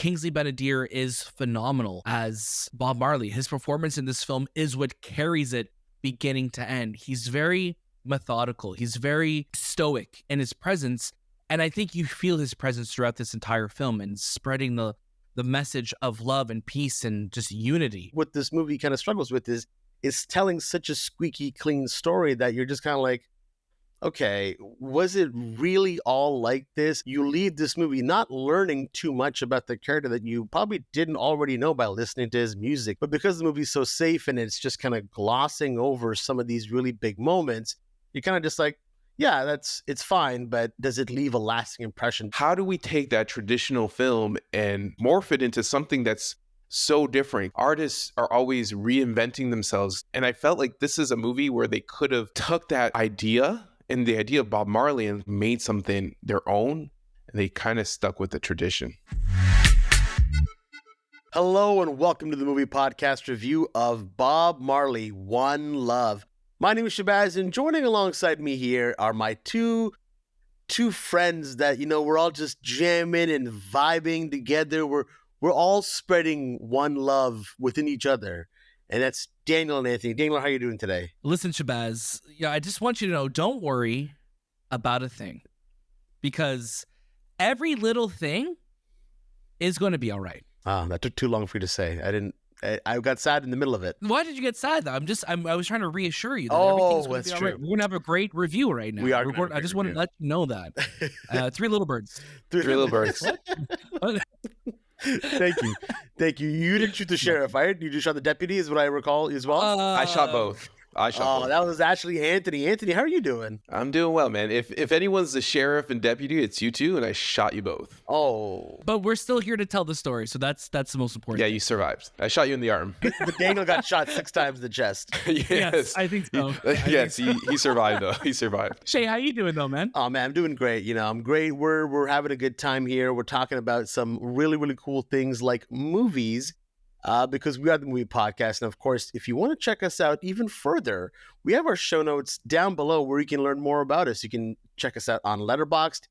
Kingsley Ben-Adir is phenomenal as Bob Marley. His performance in this film is what carries it beginning to end. He's very methodical. He's very stoic in his presence. And I think you feel his presence throughout this entire film and spreading the message of love and peace and just unity. What this movie kind of struggles with is telling such a squeaky clean story that you're just kind of like, okay, was it really all like this? You leave this movie not learning too much about the character that you probably didn't already know by listening to his music. But because the movie's so safe and it's just kind of glossing over some of these really big moments, you're kind of just like, yeah, it's fine, but does it leave a lasting impression? How do we take that traditional film and morph it into something that's so different? Artists are always reinventing themselves. And I felt like this is a movie where they could have took that idea and the idea of Bob Marley and made something their own. And they kind of stuck with the tradition. Hello and welcome to the movie podcast review of Bob Marley, One Love. My name is Shahbaz, and joining alongside me here are my two friends that, we're all just jamming and vibing together. We're all spreading one love within each other. And that's Daniel and Anthony. Daniel, how are you doing today? Listen, Shahbaz, I just want you to know, don't worry about a thing. Because every little thing is going to be all right. That took too long for you to say. I got sad in the middle of it. Why did you get sad, though? I was tryring to reassure you that everything's going to be all right. We're going to have a great review right now. I just want to let you know that. Three little birds. Three little birds. Thank you. You didn't shoot the sheriff, right? You just shot the deputy, is what I recall as well. I shot both. That was actually Anthony. Anthony, how are you doing? I'm doing well, man. If anyone's the sheriff and deputy, it's you two, and I shot you both. Oh. But we're still here to tell the story, so that's the most important. Yeah, you survived. I shot you in the arm. But Daniel got shot 6 times in the chest. Yes, I think so. He survived, though. He survived. Shay, how you doing, though, man? Oh, man, I'm doing great. I'm great. We're having a good time here. We're talking about some really, really cool things like movies. Because we are the Movie Podcast. And of course, if you want to check us out even further, we have our show notes down below where you can learn more about us. You can check us out on Letterboxd.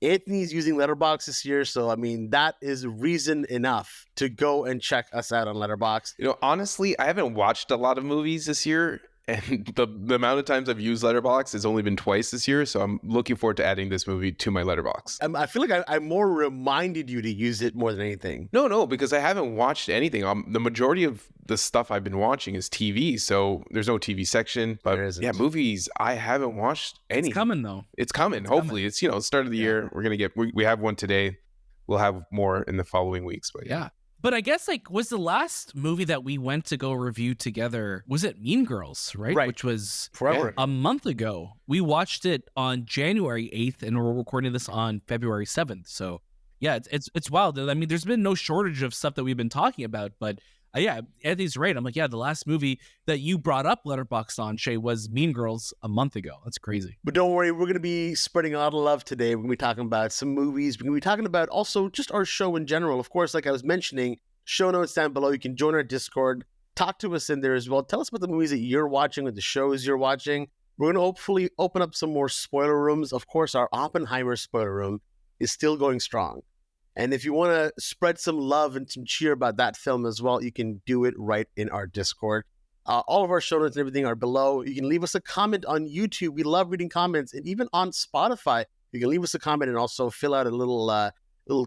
Anthony's using Letterboxd this year. So, that is reason enough to go and check us out on Letterboxd. Honestly, I haven't watched a lot of movies this year. And the amount of times I've used Letterboxd has only been twice this year. So I'm looking forward to adding this movie to my Letterboxd. I feel like I more reminded you to use it more than anything. No, because I haven't watched anything. The majority of the stuff I've been watching is TV. So there's no TV section. But yeah, movies, I haven't watched any. It's coming, though. It's coming. Hopefully. It's, start of the year. We're going to we have one today. We'll have more in the following weeks. But yeah. But I guess, was the last movie that we went to go review together, was it Mean Girls, right? Which was forever. A month ago. We watched it on January 8th, and we're recording this on February 7th. So, yeah, it's wild. There's been no shortage of stuff that we've been talking about, but yeah, Anthony's right. I'm like, yeah, the last movie that you brought up Letterboxd on, Shay, was Mean Girls a month ago. That's crazy. But don't worry, we're going to be spreading a lot of love today. We're going to be talking about some movies. We're going to be talking about also just our show in general. Of course, like I was mentioning, show notes down below. You can join our Discord. Talk to us in there as well. Tell us about the movies that you're watching or the shows you're watching. We're going to hopefully open up some more spoiler rooms. Of course, our Oppenheimer spoiler room is still going strong. And if you want to spread some love and some cheer about that film as well, you can do it right in our Discord. All of our show notes and everything are below. You can leave us a comment on YouTube. We love reading comments. And even on Spotify, you can leave us a comment and also fill out a little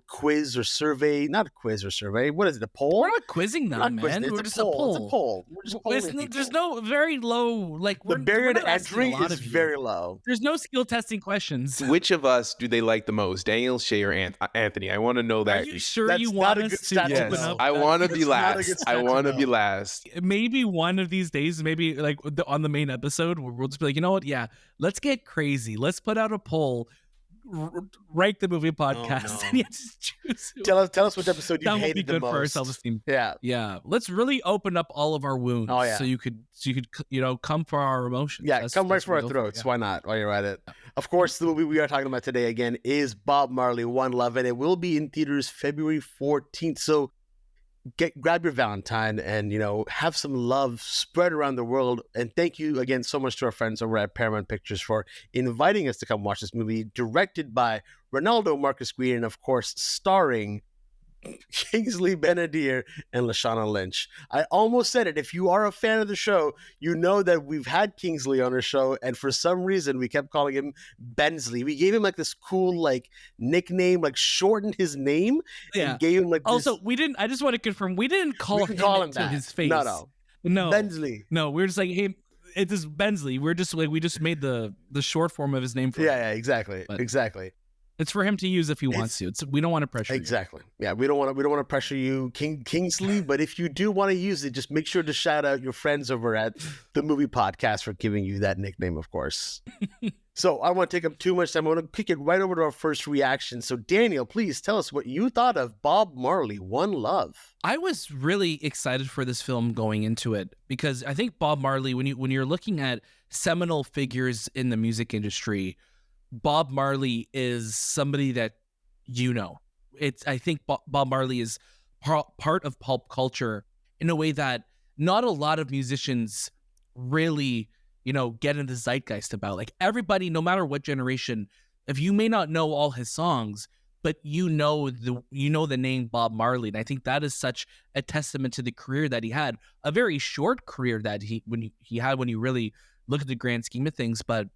quiz or survey. Not a quiz or survey. What is it, a poll? We're not quizzing them, man. We're just a poll. It's a poll. We're just polling people. There's no very low, the barrier to entry is very low. There's no skill testing questions. Which of us do they like the most? Daniel, Shay, or Anthony? I want to know that. Are you sure you want us to open up? I want to be last. I want to be last. Maybe one of these days, maybe on the main episode, we'll just be like, you know what? Yeah, let's get crazy. Let's put out a poll. Rank the movie podcast. And you just choose. Tell us which episode you hated the most. That would be good for our self-esteem. Yeah. Let's really open up all of our wounds. Oh, yeah. So you could come for our emotions. Yeah, come right for our throats. Why not? While you're at it. Of course, the movie we are talking about today again is Bob Marley, One Love, and it will be in theaters February 14th. So grab your Valentine and, have some love spread around the world. And thank you again so much to our friends over at Paramount Pictures for inviting us to come watch this movie, directed by Reinaldo, Marcus Green, and of course, starring Kingsley Ben-Adir and Lashana Lynch. I almost said it. If you are a fan of the show, you know that we've had Kingsley on our show, and for some reason we kept calling him Bensley. We gave him like this cool like nickname, like shortened his name Yeah. and gave him like Also, this. we didn't. I just want to confirm we didn't call him call him to that. his face. No. Bensley. No. We're just like, hey, it is Bensley. We're just like, we just made the short form of his name for him. Yeah, exactly. But exactly. It's for him to use if he wants to. We don't want to pressure Exactly. Yeah, we don't want to pressure you, Kingsley. But if you do want to use it, just make sure to shout out your friends over at the Movie Podcast for giving you that nickname, of course. So I don't want to take up too much time. I want to kick it right over to our first reaction. So Daniel, please tell us what you thought of Bob Marley, One Love. I was really excited for this film going into it because I think Bob Marley, when you're looking at seminal figures in the music industry, Bob Marley is somebody that I think Bob Marley is part of pulp culture in a way that not a lot of musicians really, get in the zeitgeist about. Like everybody, no matter what generation, if you may not know all his songs, but you know the name Bob Marley, and I think that is such a testament to the career that he had. A very short career that he had when you really look at the grand scheme of things, but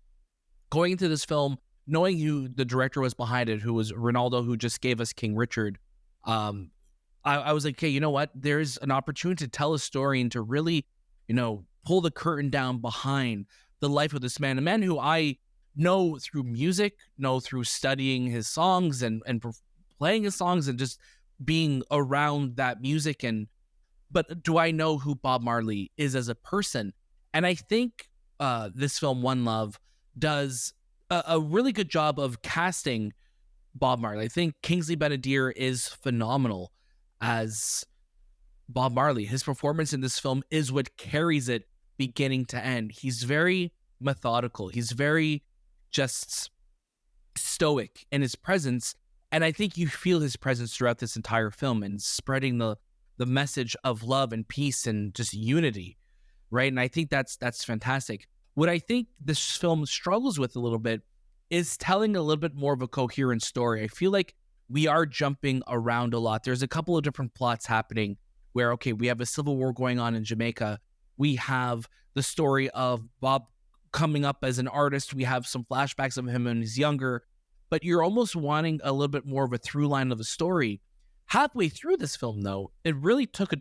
going into this film, knowing who the director was behind it, who was Reinaldo, who just gave us King Richard, I was like, okay, you know what? There's an opportunity to tell a story and to really, pull the curtain down behind the life of this man, a man who I know through music, know through studying his songs and playing his songs and just being around that music. But do I know who Bob Marley is as a person? And I think this film, One Love, does a really good job of casting Bob Marley. I think Kingsley Ben-Adir is phenomenal as Bob Marley. His performance in this film is what carries it beginning to end. He's very methodical. He's very just stoic in his presence. And I think you feel his presence throughout this entire film and spreading the message of love and peace and just unity, right? And I think that's fantastic. What I think this film struggles with a little bit is telling a little bit more of a coherent story. I feel like we are jumping around a lot. There's a couple of different plots happening where, okay, we have a civil war going on in Jamaica. We have the story of Bob coming up as an artist. We have some flashbacks of him when he's younger, but you're almost wanting a little bit more of a through line of a story. Halfway through this film, though, it really took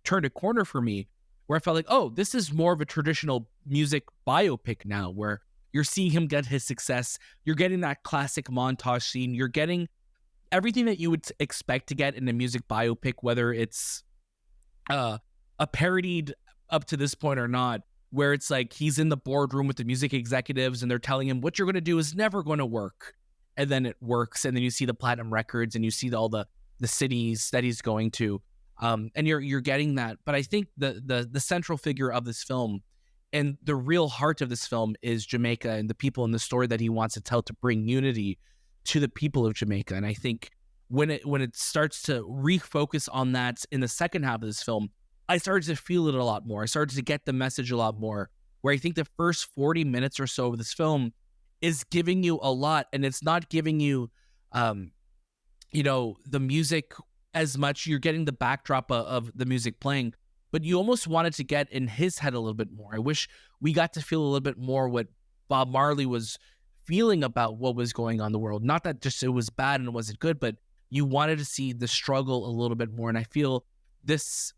turned a corner for me where I felt like, oh, this is more of a traditional music biopic now, where you're seeing him get his success. You're getting that classic montage scene. You're getting everything that you would expect to get in a music biopic, whether it's a parodied up to this point or not, where it's like he's in the boardroom with the music executives and they're telling him what you're going to do is never going to work. And then it works. And then you see the platinum records and you see all the cities that he's going to. And you're getting that. But I think the central figure of this film and the real heart of this film is Jamaica and the people in the story that he wants to tell to bring unity to the people of Jamaica. And I think when it starts to refocus on that in the second half of this film, I started to feel it a lot more. I started to get the message a lot more, where I think the first 40 minutes or so of this film is giving you a lot, and it's not giving you, the music as much. You're getting the backdrop of the music playing, but you almost wanted to get in his head a little bit more. I wish we got to feel a little bit more what Bob Marley was feeling about what was going on in the world. Not that just it was bad and it wasn't good, but you wanted to see the struggle a little bit more. And I feel this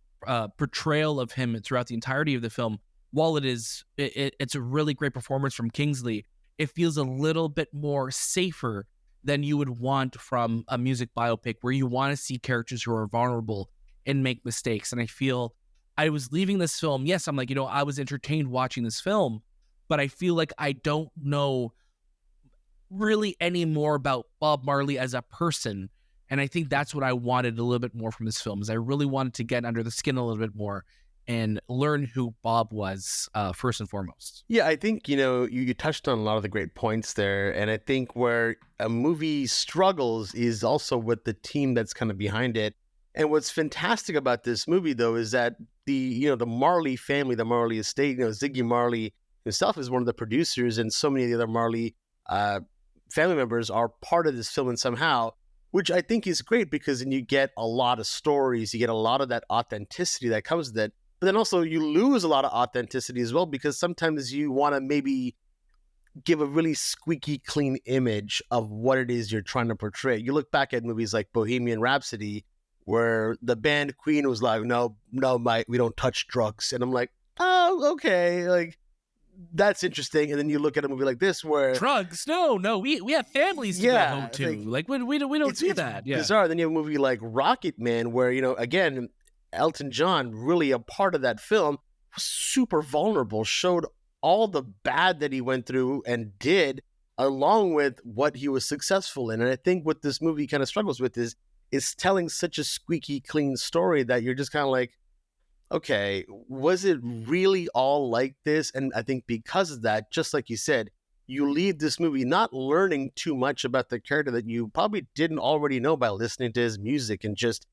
portrayal of him throughout the entirety of the film, while it's a really great performance from Kingsley, it feels a little bit more safer than you would want from a music biopic, where you want to see characters who are vulnerable and make mistakes. And I feel I was leaving this film, yes, I'm like, I was entertained watching this film, but I feel like I don't know really any more about Bob Marley as a person. And I think that's what I wanted a little bit more from this film, is I really wanted to get under the skin a little bit more and learn who Bob was first and foremost. Yeah, I think, you touched on a lot of the great points there. And I think where a movie struggles is also with the team that's kind of behind it. And what's fantastic about this movie, though, is that the Marley family, the Marley estate, Ziggy Marley himself is one of the producers, and so many of the other Marley family members are part of this film and somehow. which I think is great because then you get a lot of stories, you get a lot of that authenticity that comes with it. But then also you lose a lot of authenticity as well because sometimes you want to maybe give a really squeaky clean image of what it is you're trying to portray. You look back at movies like Bohemian Rhapsody, where the band Queen was like, no, Mike, we don't touch drugs. And I'm like, oh, okay. Like, that's interesting. And then you look at a movie like this where drugs, no, we have families to go home to. Like we don't do that. Yeah, bizarre. Then you have a movie like Rocket Man, where again, Elton John, really a part of that film, was super vulnerable, showed all the bad that he went through and did, along with what he was successful in. And I think what this movie kind of struggles with is telling such a squeaky clean story that you're just kind of like, okay, was it really all like this? And I think because of that, just like you said, you leave this movie not learning too much about the character that you probably didn't already know by listening to his music and just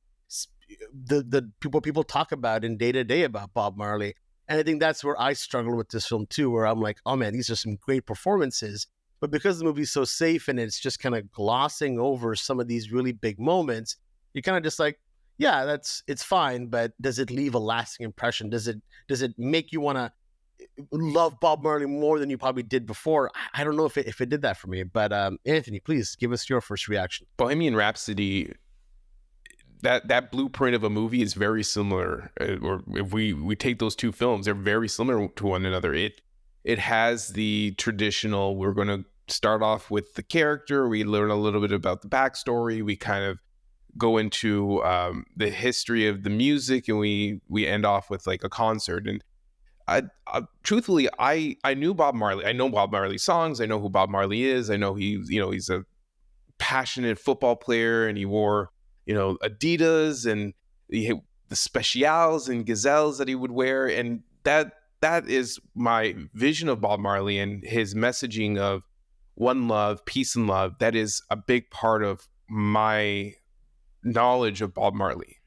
the people talk about in day to day about Bob Marley. And I think that's where I struggle with this film too, where I'm like, oh man, these are some great performances. But because the movie's so safe and it's just kind of glossing over some of these really big moments, you're kind of just like, yeah, it's fine, but does it leave a lasting impression? Does it make you want to love Bob Marley more than you probably did before? I don't know if it did that for me. But Anthony, please give us your first reaction. Bohemian Rhapsody, that blueprint of a movie is very similar. Or if we take those two films, they're very similar to one another. It has the traditional, we're going to start off with the character, we learn a little bit about the backstory, we kind of go into the history of the music, and we end off with like a concert. And I truthfully, I knew Bob Marley. I know Bob Marley songs. I know who Bob Marley is. I know he's a passionate football player, and he wore Adidas, and the specials and gazelles that he would wear. And that is my vision of Bob Marley and his messaging of one love, peace and love. That is a big part of my knowledge of Bob Marley.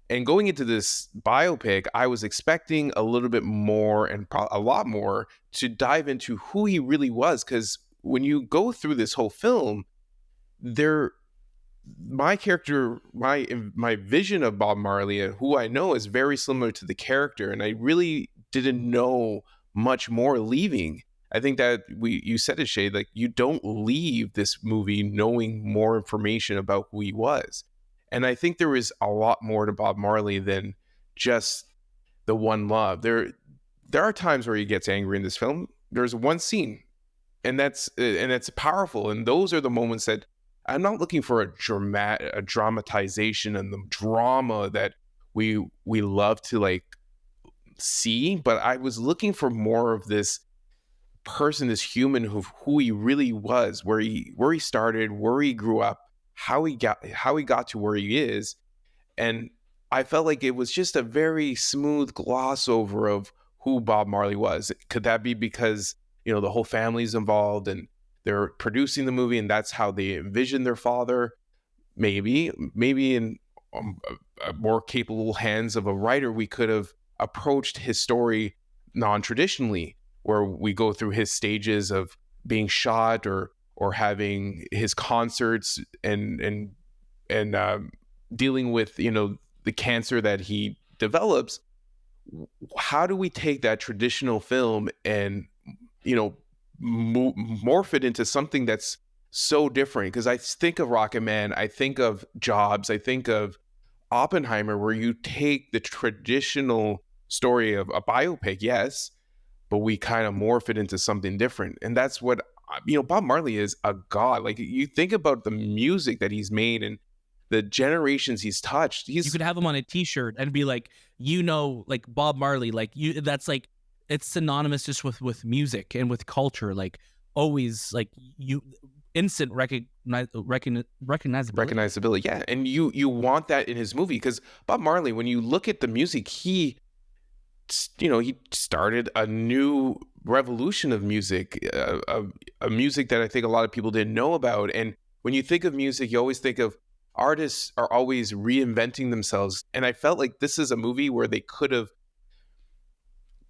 And going into this biopic, I was expecting a little bit more and a lot more to dive into who he really was. Because when you go through this whole film, my character, my vision of Bob Marley and who I know is very similar to the character. And I really didn't know much more leaving. I think that you said it, Shay, like you don't leave this movie knowing more information about who he was. And I think there is a lot more to Bob Marley than just the one love. There are times where he gets angry in this film. There's one scene, and that's powerful. And those are the moments that I'm not looking for a dramatization and the drama that we love to like see, but I was looking for more of this person, this human who he really was, where he started, where he grew up, how he got to where he is. And I felt like it was just a very smooth gloss over of who Bob Marley was. Could that be because the whole family's involved and they're producing the movie and that's how they envision their father? Maybe in more capable hands of a writer, we could have approached his story non-traditionally, where we go through his stages of being shot or having his concerts and dealing with the cancer that he develops. How do we take that traditional film and morph it into something that's so different? Because I think of Rocket Man, I think of Jobs, I think of Oppenheimer, where you take the traditional story of a biopic, yes, but we kind of morph it into something different. And that's what Bob Marley is a god. Like, you think about the music that he's made and the generations he's touched. You could have him on a t-shirt and be like, like Bob Marley, like that's like, it's synonymous just with music and with culture. Like always, like instant recognizability. Yeah. And you want that in his movie, because Bob Marley, when you look at the music, he started a new revolution of music, a music that I think a lot of people didn't know about. And when you think of music, you always think of artists are always reinventing themselves. And I felt like this is a movie where they could have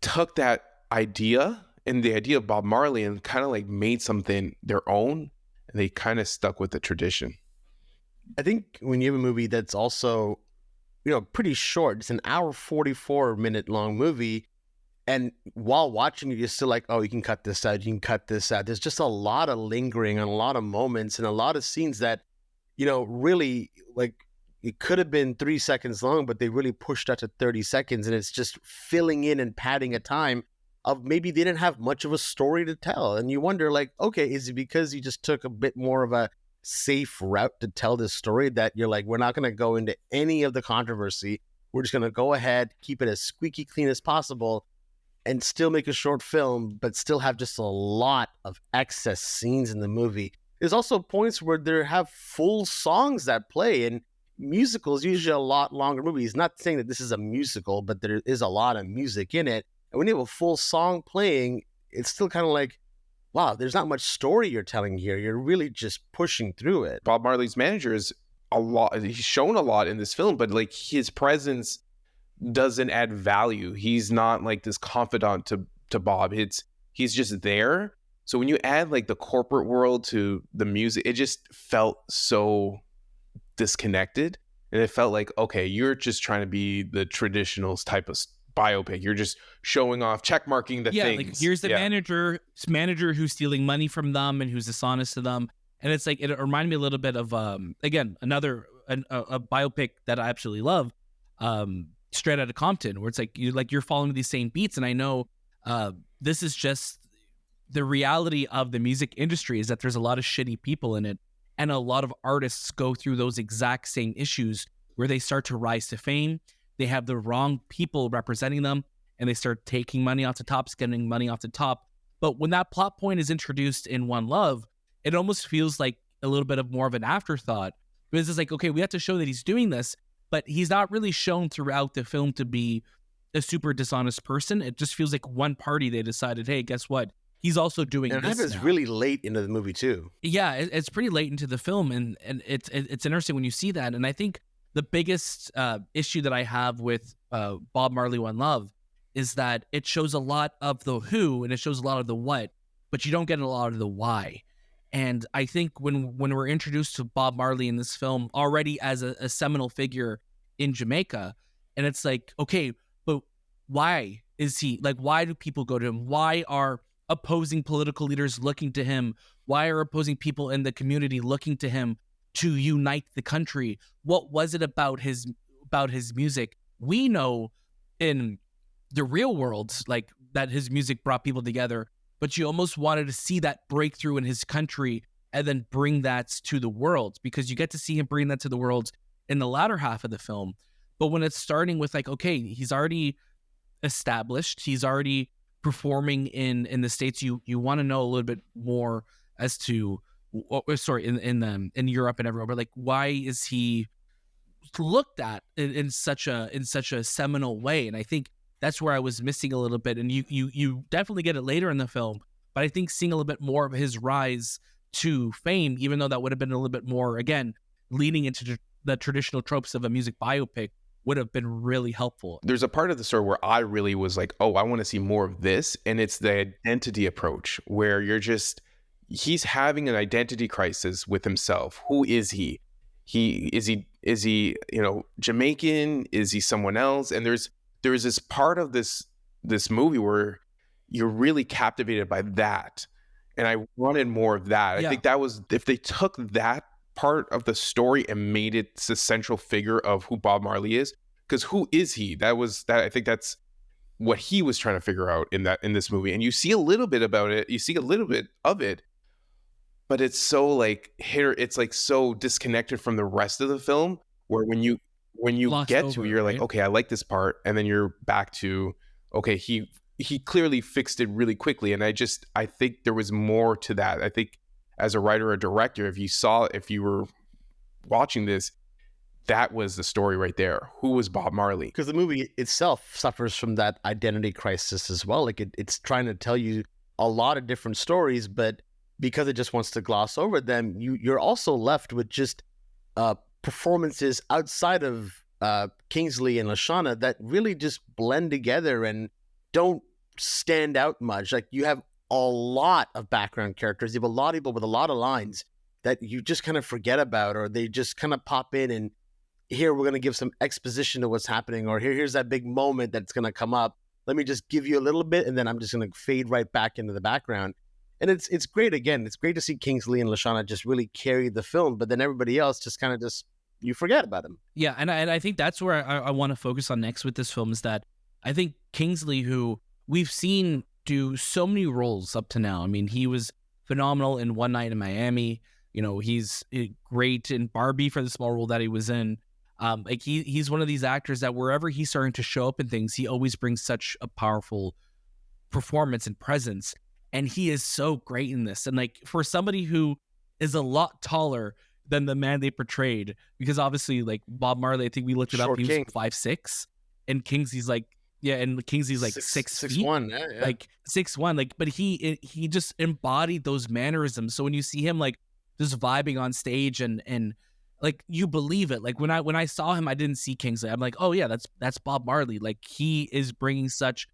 took that idea and the idea of Bob Marley and kind of like made something their own, and they kind of stuck with the tradition. I think when you have a movie that's also, pretty short, it's an hour 44-minute long movie. And while watching it, you're still like, oh, you can cut this out. You can cut this out. There's just a lot of lingering and a lot of moments and a lot of scenes that, really like it could have been 3 seconds long, but they really pushed out to 30 seconds. And it's just filling in and padding a time of maybe they didn't have much of a story to tell. And you wonder, like, okay, is it because you just took a bit more of a safe route to tell this story that you're like, we're not going to go into any of the controversy. We're just going to go ahead, keep it as squeaky clean as possible, and still make a short film, but still have just a lot of excess scenes in the movie. There's also points where there have full songs that play, and musicals usually a lot longer movies. Not saying that this is a musical, but there is a lot of music in it. And when you have a full song playing, it's still kind of like, wow, there's not much story you're telling here. You're really just pushing through it. Bob Marley's manager is a lot. He's shown a lot in this film, but like his presence doesn't add value. He's not like this confidant to Bob. He's just there. So when you add like the corporate world to the music, it just felt so disconnected. And it felt like, okay, you're just trying to be the traditional type of biopic. You're just showing off, check marking the things. Like here's the manager who's stealing money from them and who's dishonest to them. And it's like, it reminded me a little bit of again, another a biopic that I absolutely love, Straight Outta Compton, where it's like you're following these same beats. And I know this is just the reality of the music industry, is that there's a lot of shitty people in it, and a lot of artists go through those exact same issues where they start to rise to fame. They have the wrong people representing them, and they start taking money off the top, spending money off the top. But when that plot point is introduced in One Love, it almost feels like a little bit of more of an afterthought, because it's like, okay, we have to show that he's doing this, but he's not really shown throughout the film to be a super dishonest person. It just feels like one party, they decided, hey, guess what? He's also doing and this it's now. really late into the movie too. Yeah, it's pretty late into the film, and it's interesting when you see that. And I think the biggest issue that I have with Bob Marley One Love is that it shows a lot of the who and it shows a lot of the what, but you don't get a lot of the why. And I think when we're introduced to Bob Marley in this film already as a seminal figure in Jamaica, and it's like, okay, but why is he, like, why do people go to him? Why are opposing political leaders looking to him? Why are opposing people in the community looking to him to unite the country? What was it about his music? We know in the real world, like, that his music brought people together, but you almost wanted to see that breakthrough in his country and then bring that to the world, because you get to see him bring that to the world in the latter half of the film. But when it's starting with, like, okay, he's already established, he's already performing in the States, you want to know a little bit more as to, in Europe and everywhere, but like, why is he looked at in such a seminal way? And I think that's where I was missing a little bit. And you definitely get it later in the film, but I think seeing a little bit more of his rise to fame, even though that would have been a little bit more, again, leading into the traditional tropes of a music biopic, would have been really helpful. There's a part of the story where I really was like, oh, I want to see more of this. And it's the identity approach, where he's having an identity crisis with himself. Who is he? Is he, Jamaican? Is he someone else? And there's this part of this movie where you're really captivated by that. And I wanted more of that. Yeah. I think that was, if they took that part of the story and made it the central figure of who Bob Marley is, because who is he? I think that's what he was trying to figure out in this movie. And you see a little bit about it, you see a little bit of it, but it's so like it's like so disconnected from the rest of the film, where when you get to it, you're like, okay, I like this part, and then you're back to, okay, he clearly fixed it really quickly. And I think there was more to that. I think as a writer or director, if you were watching this, that was the story right there. Who was Bob Marley? Because the movie itself suffers from that identity crisis as well. Like it's trying to tell you a lot of different stories, but because it just wants to gloss over them, you're also left with just performances outside of Kingsley and Lashana that really just blend together and don't stand out much. Like, you have a lot of background characters. You have a lot of people with a lot of lines. that you just kind of forget about, or they just kind of pop in and here we're going to give some exposition to what's happening, or here's that big moment that's going to come up. Let me just give you a little bit, and then I'm just going to fade right back into the background. And it's great. Again, it's great to see Kingsley and Lashana just really carry the film, but then everybody else just kind of just, you forget about him. Yeah, and I think that's where I want to focus on next with this film is that I think Kingsley, who we've seen do so many roles up to now. I mean, he was phenomenal in One Night in Miami. You know, he's great in Barbie for the small role that he was in. Like he's one of these actors that wherever he's starting to show up in things, he always brings such a powerful performance and presence. And he is so great in this. And like for somebody who is a lot taller than the man they portrayed, because obviously like Bob Marley, I think we looked it up, he was 5'6", and Kingsley's like, yeah, and Kingsley's like 6 feet, 6'1", yeah. like 6'1", like, but he just embodied those mannerisms. So when you see him like just vibing on stage and like you believe it. Like when I saw him, I didn't see Kingsley. I'm like, oh yeah, that's Bob Marley. Like he is bringing such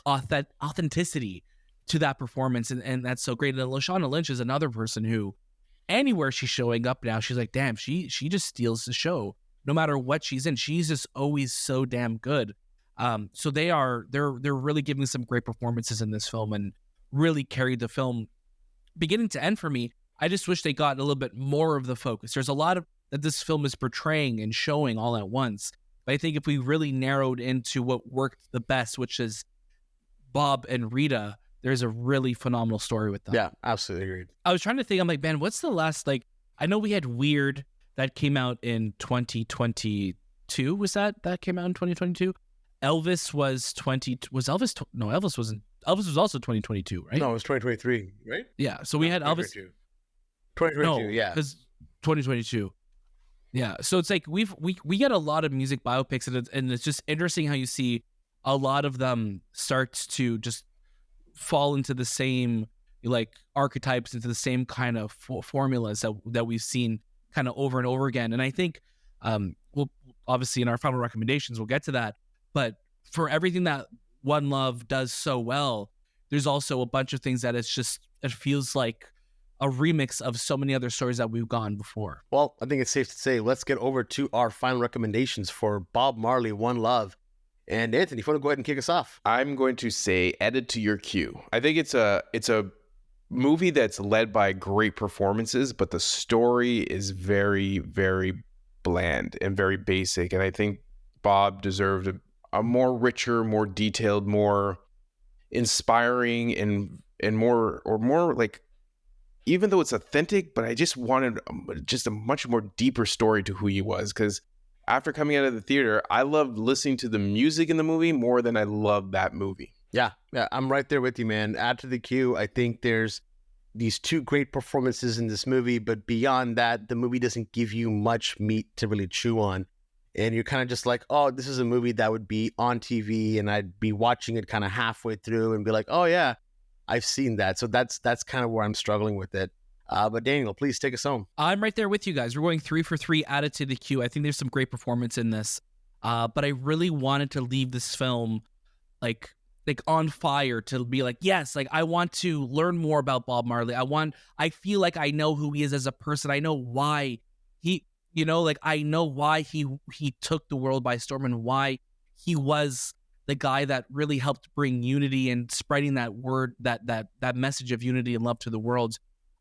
authenticity to that performance, and that's so great. And Lashana Lynch is another person who, anywhere she's showing up now, she's like, damn, she just steals the show. No matter what she's in, she's just always so damn good. So they're really giving some great performances in this film and really carried the film beginning to end for me. I just wish they got a little bit more of the focus. There's a lot of that this film is portraying and showing all at once. But I think if we really narrowed into what worked the best, which is Bob and Rita, there's a really phenomenal story with them. Yeah, absolutely agreed. I was trying to think, I'm like, man, what's the last, like, I know we had Weird that came out in 2022. Was that came out in 2022? Elvis was Elvis wasn't. Elvis was also 2022, right? No, it was 2023, right? Yeah, so we had Elvis. 2022, yeah. Because 2022. Yeah, so it's like we get a lot of music biopics, and it's just interesting how you see a lot of them starts to just fall into the same like archetypes, into the same kind of formulas that we've seen kind of over and over again. And I think we'll obviously in our final recommendations we'll get to that, but for everything that One Love does so well, there's also a bunch of things that it feels like a remix of so many other stories that we've gone before. Well, I think it's safe to say let's get over to our final recommendations for Bob Marley, One Love. And Anthony, if you want to go ahead and kick us off. I'm going to say added to your queue. I think it's a movie that's led by great performances, but the story is very, very bland and very basic. And I think Bob deserved a more richer, more detailed, more inspiring and more like, even though it's authentic, but I just wanted just a much more deeper story to who he was. Because after coming out of the theater, I loved listening to the music in the movie more than I loved that movie. Yeah, I'm right there with you, man. Add to the queue. I think there's these two great performances in this movie, but beyond that, the movie doesn't give you much meat to really chew on. And you're kind of just like, oh, this is a movie that would be on TV, and I'd be watching it kind of halfway through and be like, oh yeah, I've seen that. So that's kind of where I'm struggling with it. But Daniel, please take us home. I'm right there with you guys. We're going 3 for 3 added to the queue. I think there's some great performance in this. But I really wanted to leave this film like on fire, to be like, yes, like I want to learn more about Bob Marley. I feel like I know who he is as a person. I know why he, I know why he took the world by storm, and why he was the guy that really helped bring unity and spreading that word, that message of unity and love to the world.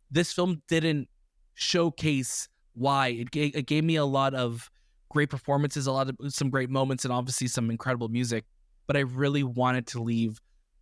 This film didn't showcase why. It gave me a lot of great performances, some great moments, and obviously some incredible music. But I really wanted to leave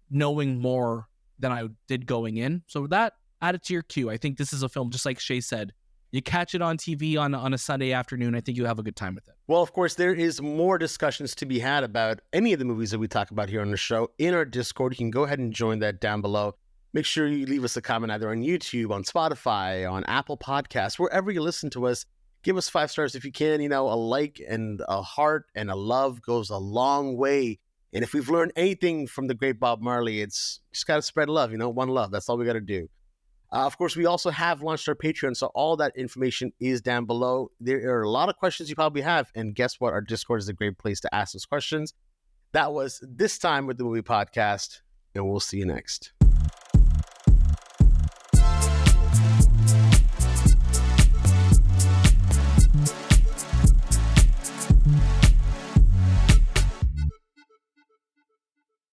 knowing more than I did going in. So that added to your queue. I think this is a film, just like Shay said, you catch it on TV on a Sunday afternoon, I think you'll have a good time with it. Well, of course, there is more discussions to be had about any of the movies that we talk about here on the show in our Discord. You can go ahead and join that down below. Make sure you leave us a comment either on YouTube, on Spotify, on Apple Podcasts, wherever you listen to us. Give us 5 stars if you can. A like and a heart and a love goes a long way. And if we've learned anything from the great Bob Marley, it's just got to spread love, one love. That's all we got to do. Of course, we also have launched our Patreon, so all that information is down below. There are a lot of questions you probably have, and guess what? Our Discord is a great place to ask those questions. That was This Time with the Movie Podcast, and we'll see you next.